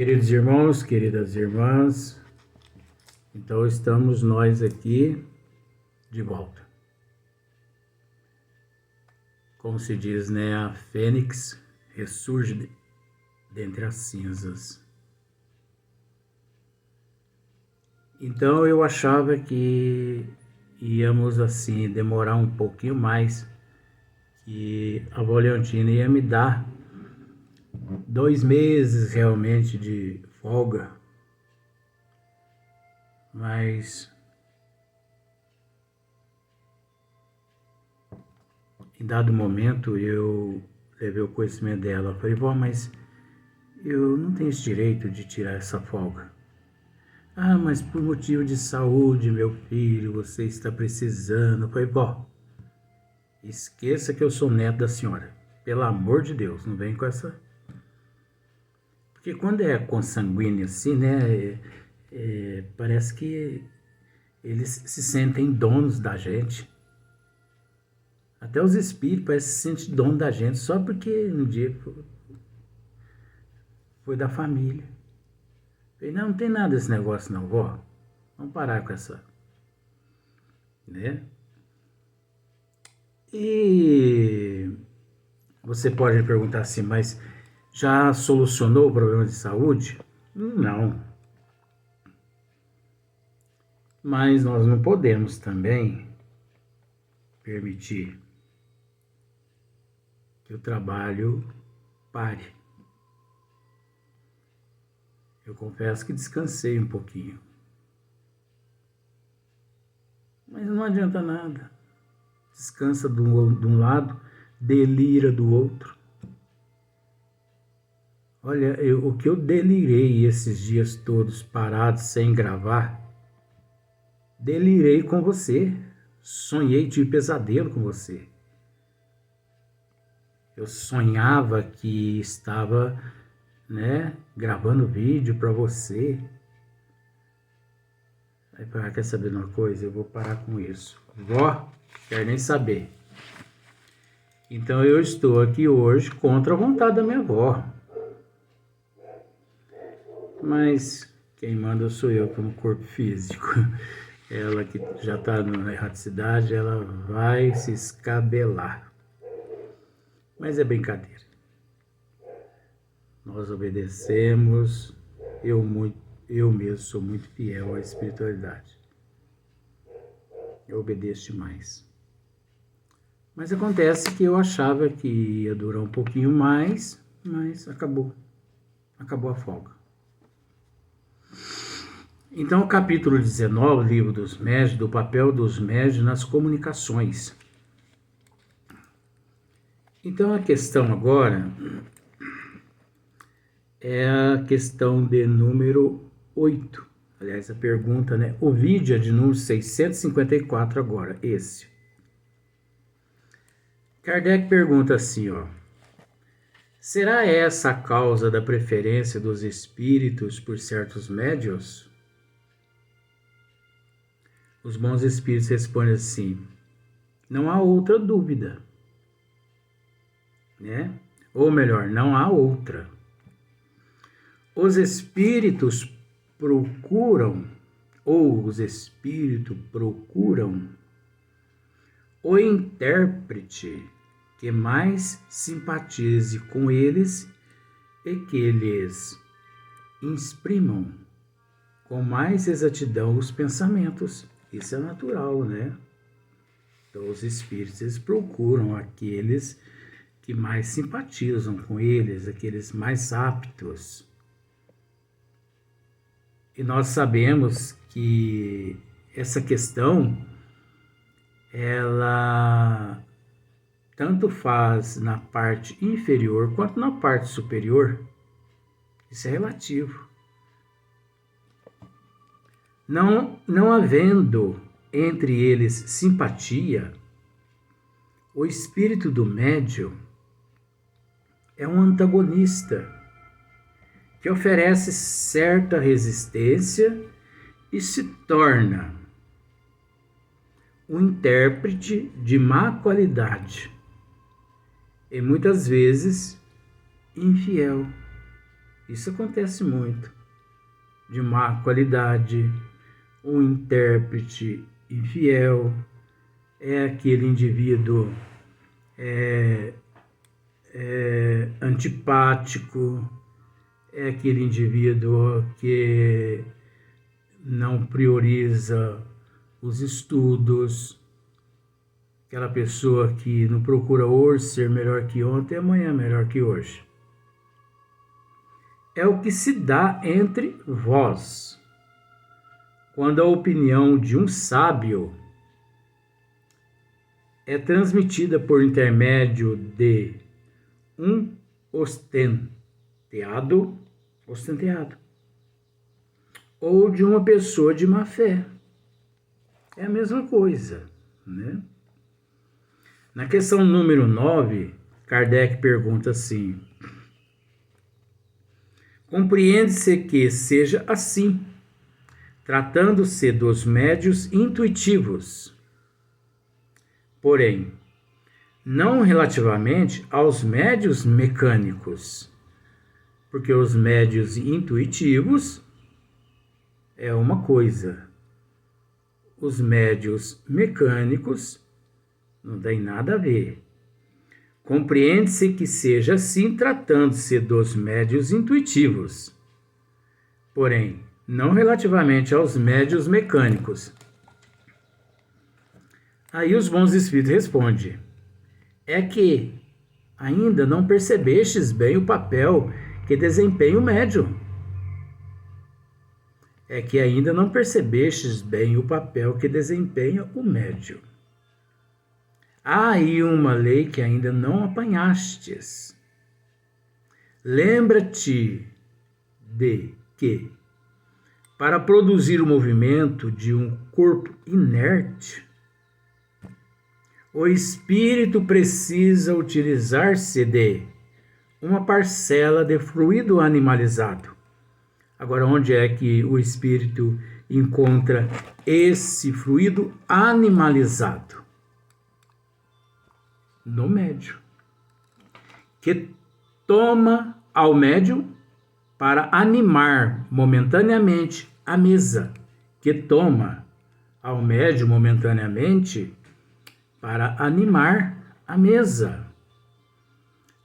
Queridos irmãos, queridas irmãs, então estamos nós aqui de volta. Como se diz, né? A fênix ressurge dentre as cinzas. Então eu achava que íamos assim demorar um pouquinho mais, que a avó Leontina ia me dar 2 meses realmente de folga, mas em dado momento eu levei o conhecimento dela. Falei, vó, mas eu não tenho esse direito de tirar essa folga. Ah, mas por motivo de saúde, meu filho, você está precisando. Eu falei, vó, esqueça que eu sou neto da senhora. Pelo amor de Deus, não vem com essa... Porque quando é consanguíneo assim, né, parece que eles se sentem donos da gente. Até os espíritos parecem que se sentem donos da gente só porque no dia foi da família. Falei, não tem nada desse negócio não, vó. Vamos parar com essa, né? E você pode me perguntar assim, mas já solucionou o problema de saúde? Não. Mas nós não podemos também permitir que o trabalho pare. Eu confesso que descansei um pouquinho. Mas não adianta nada. Descansa de um lado, delira do outro. Olha, o que eu delirei esses dias todos parados sem gravar, delirei com você. Sonhei, tive pesadelo com você. Eu sonhava que estava, né, gravando vídeo para você. Aí, quer saber de uma coisa? Eu vou parar com isso. Vó, quero nem saber. Então eu estou aqui hoje contra a vontade da minha avó. Mas quem manda sou eu como corpo físico. Ela que já está na erraticidade, ela vai se escabelar. Mas é brincadeira. Nós obedecemos. Eu mesmo sou muito fiel à espiritualidade. Eu obedeço demais. Mas acontece que eu achava que ia durar um pouquinho mais, mas acabou. Acabou a folga. Então, o capítulo 19, Livro dos Médiuns, do papel dos médiuns nas comunicações. Então, a questão agora é a questão de número 8. Aliás, a pergunta, né? O vídeo é de número 654 agora, esse. Kardec pergunta assim, ó. Será essa a causa da preferência dos espíritos por certos médiuns? Os bons espíritos respondem assim, não há outra dúvida, né? Ou melhor, não há outra. Os espíritos procuram o intérprete que mais simpatize com eles e que lhes exprimam com mais exatidão os pensamentos. Isso é natural, né? Então, os espíritos eles procuram aqueles que mais simpatizam com eles, aqueles mais aptos. E nós sabemos que essa questão, ela tanto faz na parte inferior quanto na parte superior. Isso é relativo. Não havendo entre eles simpatia, o espírito do médium é um antagonista que oferece certa resistência e se torna um intérprete de má qualidade e muitas vezes infiel Isso acontece muito. De má qualidade, um intérprete infiel, é aquele indivíduo antipático, é aquele indivíduo que não prioriza os estudos, aquela pessoa que não procura hoje ser melhor que ontem e amanhã melhor que hoje. É o que se dá entre vós, quando a opinião de um sábio é transmitida por intermédio de um ostenteado, ou de uma pessoa de má fé. É a mesma coisa, né? Na questão número 9, Kardec pergunta assim: compreende-se que seja assim, tratando-se dos médios intuitivos, porém, não relativamente aos médios mecânicos, porque os médios intuitivos é uma coisa, os médios mecânicos não tem nada a ver. Compreende-se que seja assim, tratando-se dos médios intuitivos, porém, não relativamente aos médios mecânicos. Aí os bons espíritos respondem: é que ainda não percebestes bem o papel que desempenha o médium. É que ainda não percebestes bem o papel que desempenha o médium. Há aí uma lei que ainda não apanhastes. Lembra-te de que, para produzir o movimento de um corpo inerte, o espírito precisa utilizar-se de uma parcela de fluido animalizado. Agora, onde é que o espírito encontra esse fluido animalizado? No médium, que toma ao médium para animar momentaneamente a mesa, que toma ao médium momentaneamente para animar a mesa,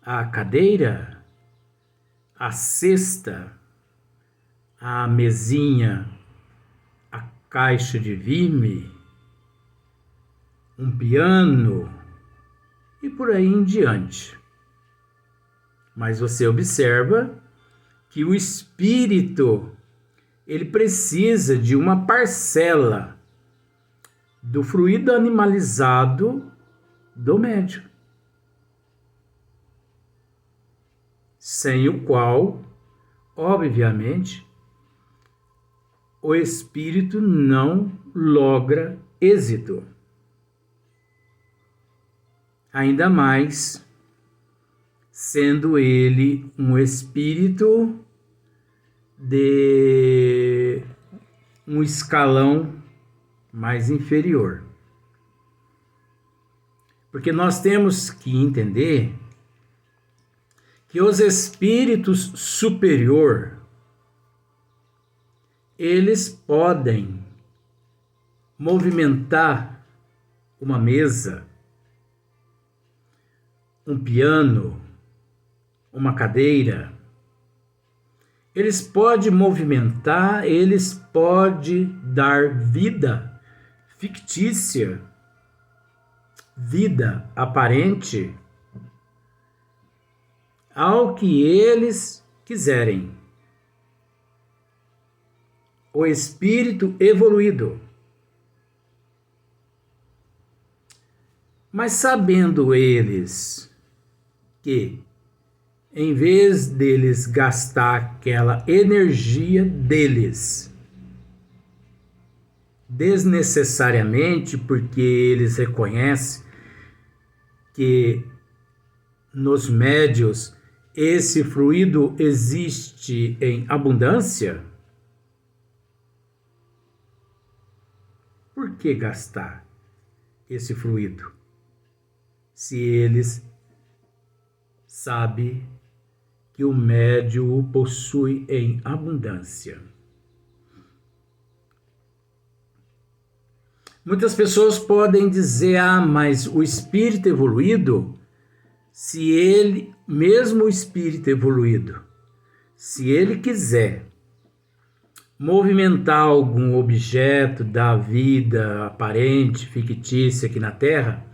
a cadeira, a cesta, a mesinha, a caixa de vime, um piano e por aí em diante. Mas você observa que o espírito, ele precisa de uma parcela do fluido animalizado do médium, sem o qual, obviamente, o espírito não logra êxito. Ainda mais sendo ele um espírito de um escalão mais inferior. Porque nós temos que entender que os espíritos superiores, eles podem movimentar uma mesa, um piano, uma cadeira. Eles podem movimentar, eles podem dar vida fictícia, vida aparente, ao que eles quiserem. O espírito evoluído. Mas sabendo eles que, em vez deles gastar aquela energia deles desnecessariamente, porque eles reconhecem que nos médios esse fluido existe em abundância, por que gastar esse fluido se eles sabem que o médium o possui em abundância. Muitas pessoas podem dizer, mas o espírito evoluído, se ele, mesmo o espírito evoluído, se ele quiser movimentar algum objeto da vida aparente, fictícia aqui na Terra,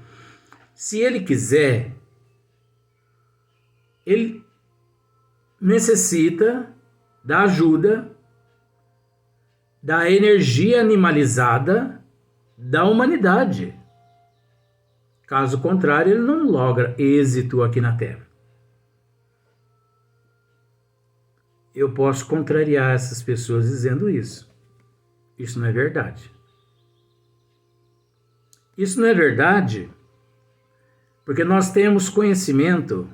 se ele quiser, ele necessita da ajuda da energia animalizada da humanidade. Caso contrário, ele não logra êxito aqui na Terra. Eu posso contrariar essas pessoas dizendo isso. Isso não é verdade. Isso não é verdade porque nós temos conhecimento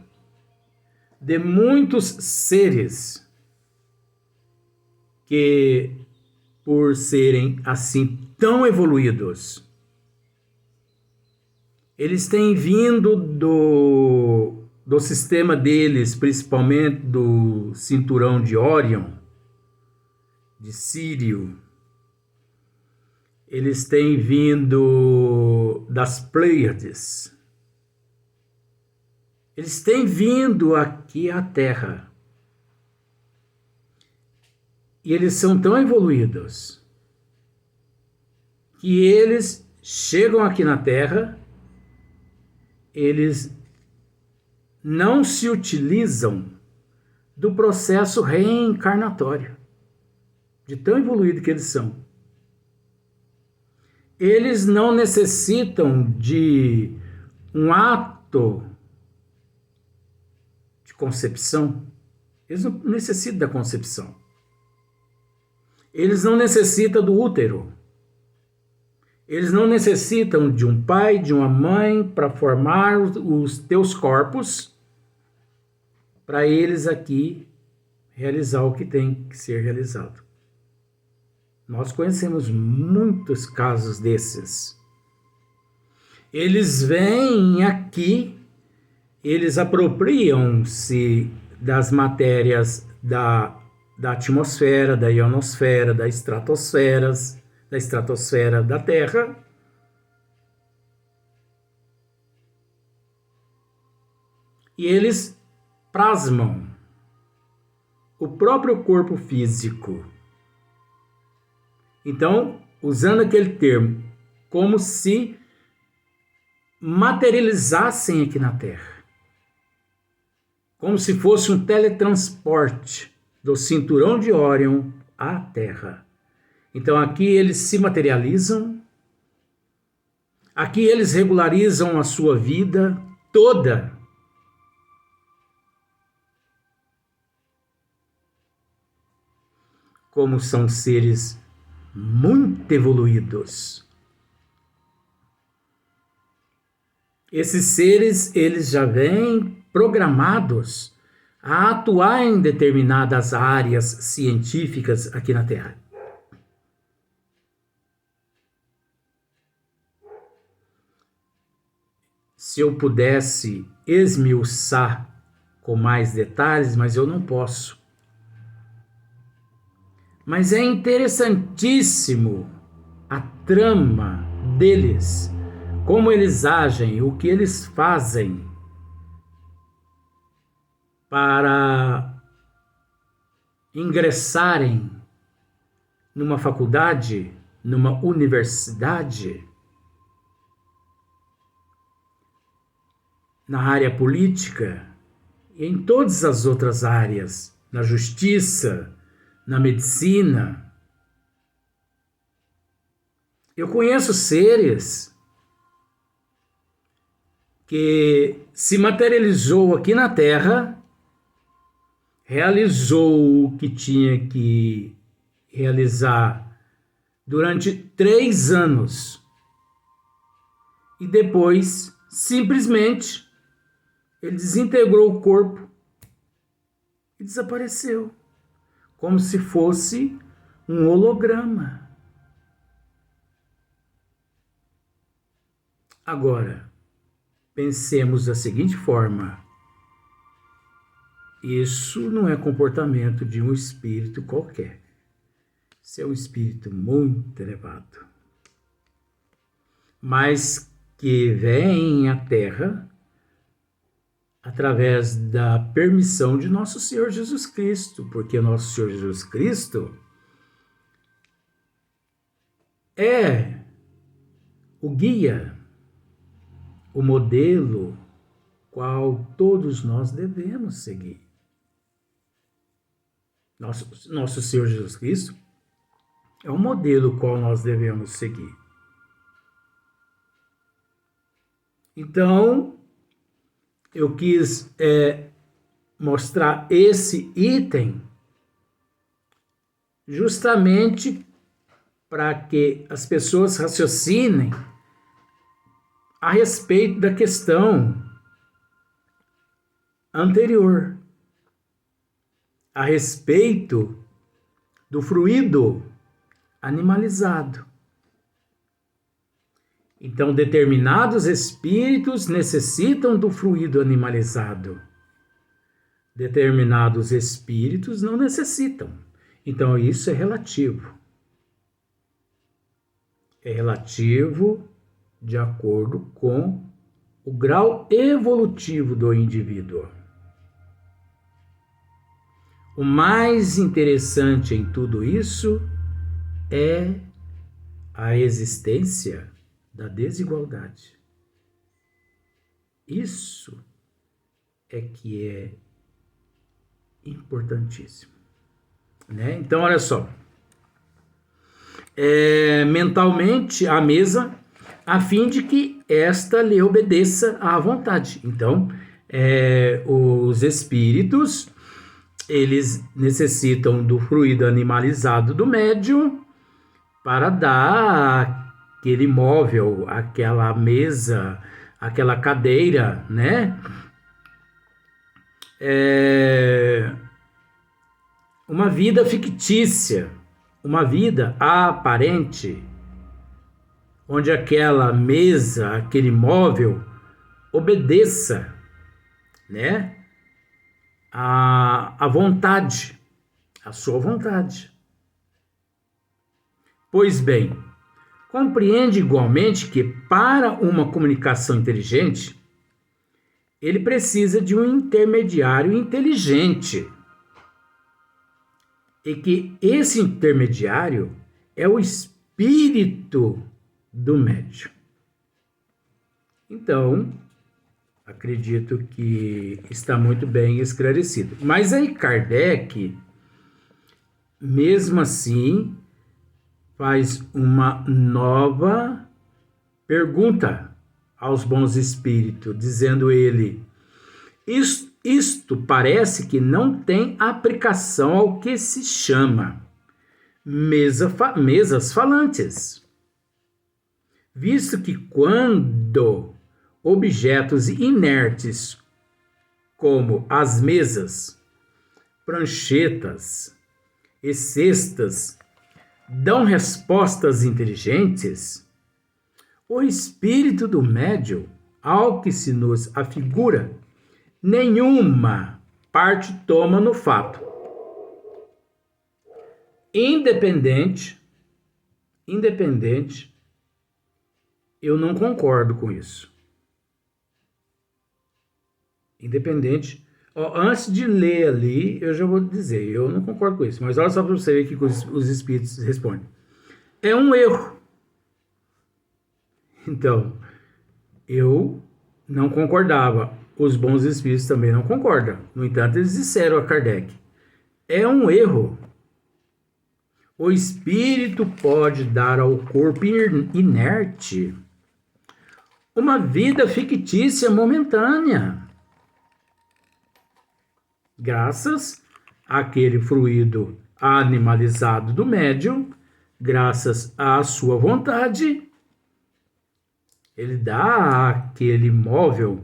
de muitos seres que, por serem assim tão evoluídos, eles têm vindo do sistema deles, principalmente do cinturão de Órion, de Sírio. Eles têm vindo das Pleiades. Eles têm vindo aqui à Terra. E eles são tão evoluídos que eles chegam aqui na Terra, eles não se utilizam do processo reencarnatório, de tão evoluído que eles são. Eles não necessitam de um ato de concepção. Eles não necessitam da concepção. Eles não necessitam do útero. Eles não necessitam de um pai, de uma mãe para formar os teus corpos, para eles aqui realizar o que tem que ser realizado. Nós conhecemos muitos casos desses. Eles vêm aqui, eles apropriam-se das matérias da atmosfera, da ionosfera, da estratosfera da Terra, e eles plasmam o próprio corpo físico. Então, usando aquele termo, como se materializassem aqui na Terra, como se fosse um teletransporte do cinturão de Órion à Terra. Então aqui eles se materializam, aqui eles regularizam a sua vida toda. Como são seres muito evoluídos. Esses seres, eles já vêm programados a atuar em determinadas áreas científicas aqui na Terra. Se eu pudesse esmiuçar com mais detalhes, mas eu não posso. Mas é interessantíssimo a trama deles, como eles agem, o que eles fazem para ingressarem numa faculdade, numa universidade, na área política e em todas as outras áreas, na justiça, na medicina. Eu conheço seres que se materializou aqui na Terra, realizou o que tinha que realizar durante 3 anos e depois, simplesmente, ele desintegrou o corpo e desapareceu, como se fosse um holograma. Agora, pensemos da seguinte forma: Isso não é comportamento de um espírito qualquer. Isso é um espírito muito elevado, mas que vem à Terra através da permissão de nosso Senhor Jesus Cristo, porque nosso Senhor Jesus Cristo é o guia, o modelo qual todos nós devemos seguir. Nosso Senhor Jesus Cristo é o modelo qual nós devemos seguir. Então, eu quis mostrar esse item justamente para que as pessoas raciocinem a respeito da questão anterior, a respeito do fluido animalizado. Então, determinados espíritos necessitam do fluido animalizado. Determinados espíritos não necessitam. Então, isso é relativo. É relativo de acordo com o grau evolutivo do indivíduo. O mais interessante em tudo isso é a existência da desigualdade. Isso é que é importantíssimo, né? Então, olha só. Mentalmente à mesa, a fim de que esta lhe obedeça à vontade. Então, os espíritos, eles necessitam do fluido animalizado do médium para dar aquele móvel, aquela mesa, aquela cadeira, né? Uma vida fictícia, uma vida aparente, onde aquela mesa, aquele móvel obedeça, né? A vontade, a sua vontade. Pois bem, compreende igualmente que para uma comunicação inteligente, ele precisa de um intermediário inteligente. E que esse intermediário é o espírito do médium. Então, acredito que está muito bem esclarecido. Mas aí Kardec, mesmo assim, faz uma nova pergunta aos bons espíritos, dizendo ele: isto parece que não tem aplicação ao que se chama mesas falantes, visto que quando objetos inertes, como as mesas, pranchetas e cestas, dão respostas inteligentes, o espírito do médium, ao que se nos afigura, nenhuma parte toma no fato. Independente, eu não concordo com isso. Independente. Antes de ler ali, eu já vou dizer, eu não concordo com isso. Mas olha só para você ver o que os espíritos respondem. É um erro. Então, eu não concordava. Os bons espíritos também não concordam. No entanto, eles disseram a Kardec: é um erro. O espírito pode dar ao corpo inerte uma vida fictícia momentânea, graças àquele fluido animalizado do médium, graças à sua vontade, ele dá àquele móvel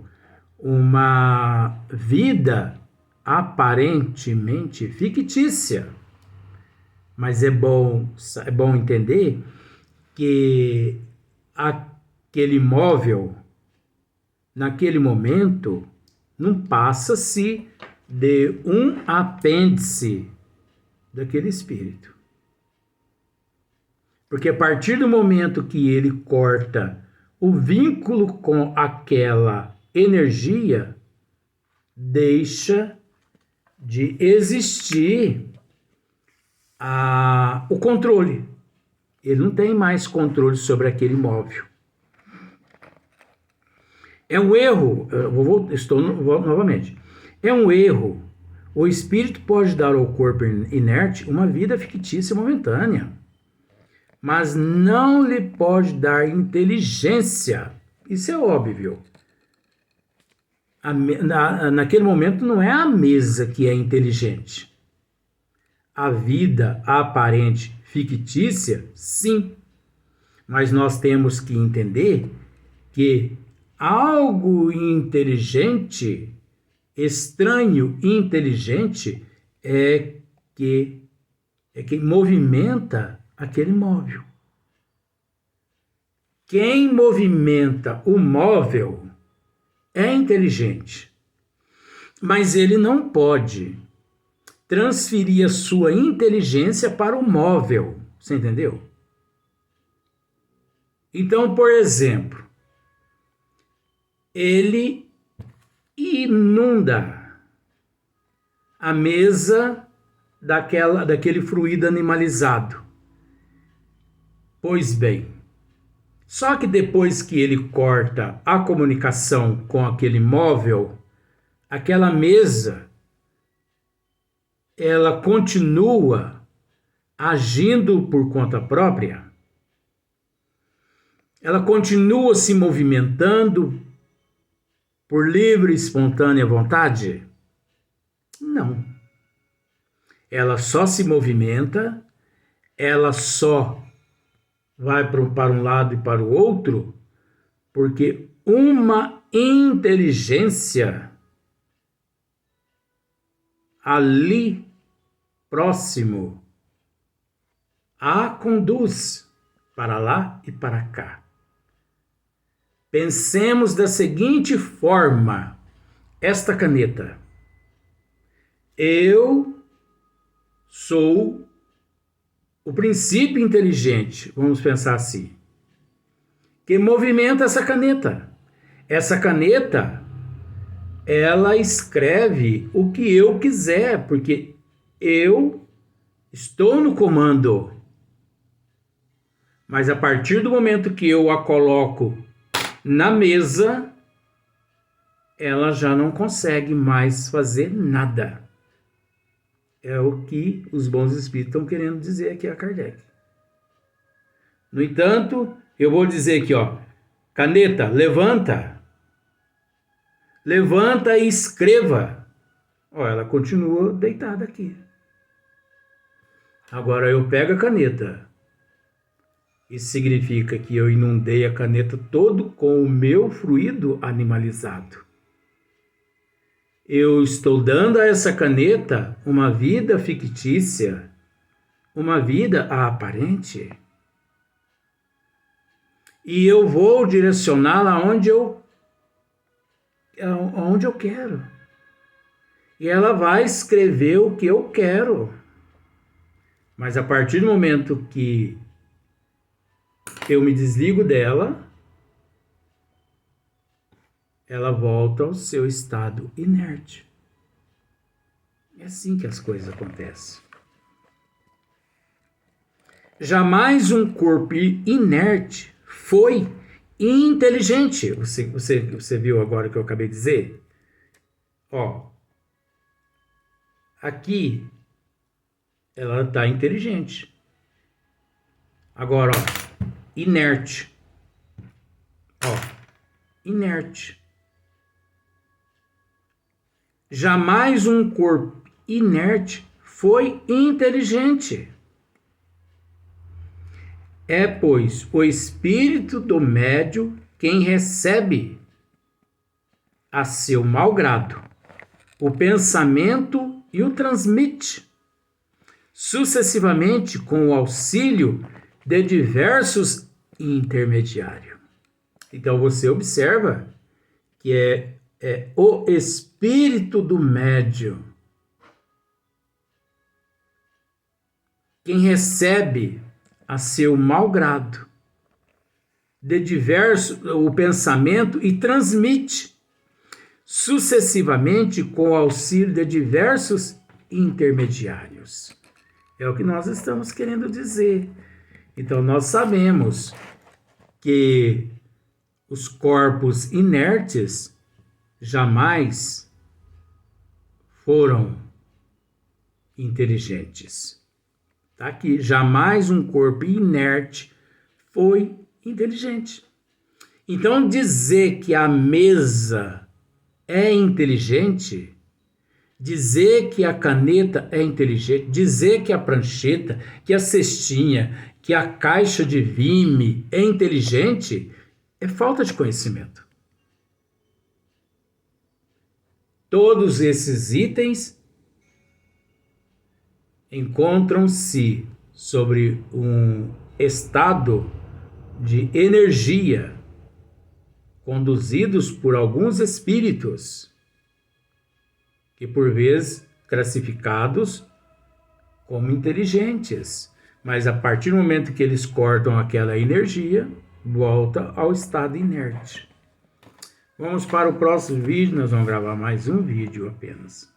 uma vida aparentemente fictícia. Mas é bom entender que aquele móvel, naquele momento, não passa-se de um apêndice daquele espírito. Porque a partir do momento que ele corta o vínculo com aquela energia, deixa de existir o controle. Ele não tem mais controle sobre aquele móvel. É um erro, novamente, é um erro. O espírito pode dar ao corpo inerte uma vida fictícia momentânea, mas não lhe pode dar inteligência. Isso é óbvio. Naquele momento não é a mesa que é inteligente. A vida aparente fictícia, sim. Mas nós temos que entender que algo inteligente, estranho e inteligente, é quem movimenta aquele móvel. Quem movimenta o móvel é inteligente, mas ele não pode transferir a sua inteligência para o móvel. Você entendeu? Então, por exemplo, ele inunda a mesa daquele fluido animalizado. Pois bem, só que depois que ele corta a comunicação com aquele móvel, aquela mesa, ela continua agindo por conta própria? Ela continua se movimentando por livre e espontânea vontade? Não. Ela só se movimenta, ela só vai para um lado e para o outro, porque uma inteligência ali próximo a conduz para lá e para cá. Pensemos da seguinte forma: esta caneta. Eu sou o princípio inteligente, vamos pensar assim, que movimenta essa caneta. Essa caneta, ela escreve o que eu quiser, porque eu estou no comando. Mas a partir do momento que eu a coloco na mesa, ela já não consegue mais fazer nada. É o que os bons espíritos estão querendo dizer aqui a Kardec. No entanto, eu vou dizer aqui, ó, caneta, levanta. Levanta e escreva. Ó, ela continua deitada aqui. Agora eu pego a caneta. Isso significa que eu inundei a caneta todo com o meu fluido animalizado. Eu estou dando a essa caneta uma vida fictícia, uma vida aparente. E eu vou direcioná-la onde eu quero. E ela vai escrever o que eu quero. Mas a partir do momento que eu me desligo dela, ela volta ao seu estado inerte. É assim que as coisas acontecem. Jamais um corpo inerte foi inteligente. Você viu agora o que eu acabei de dizer? Ó, aqui ela está inteligente. Agora, ó, inerte. Ó, inerte. Jamais um corpo inerte foi inteligente. É, pois, o espírito do médium quem recebe a seu malgrado o pensamento e o transmite, sucessivamente com o auxílio de diversos intermediários. Então você observa que é o espírito do médium. Quem recebe a seu malgrado de diverso o pensamento e transmite sucessivamente com o auxílio de diversos intermediários. É o que nós estamos querendo dizer. Então, nós sabemos que os corpos inertes jamais foram inteligentes. Está aqui, jamais um corpo inerte foi inteligente. Então, dizer que a mesa é inteligente, dizer que a caneta é inteligente, dizer que a prancheta, que a cestinha, que a caixa de vime é inteligente, é falta de conhecimento. Todos esses itens encontram-se sobre um estado de energia conduzidos por alguns espíritos que por vezes classificados como inteligentes, mas a partir do momento que eles cortam aquela energia, volta ao estado inerte. Vamos para o próximo vídeo, nós vamos gravar mais um vídeo apenas.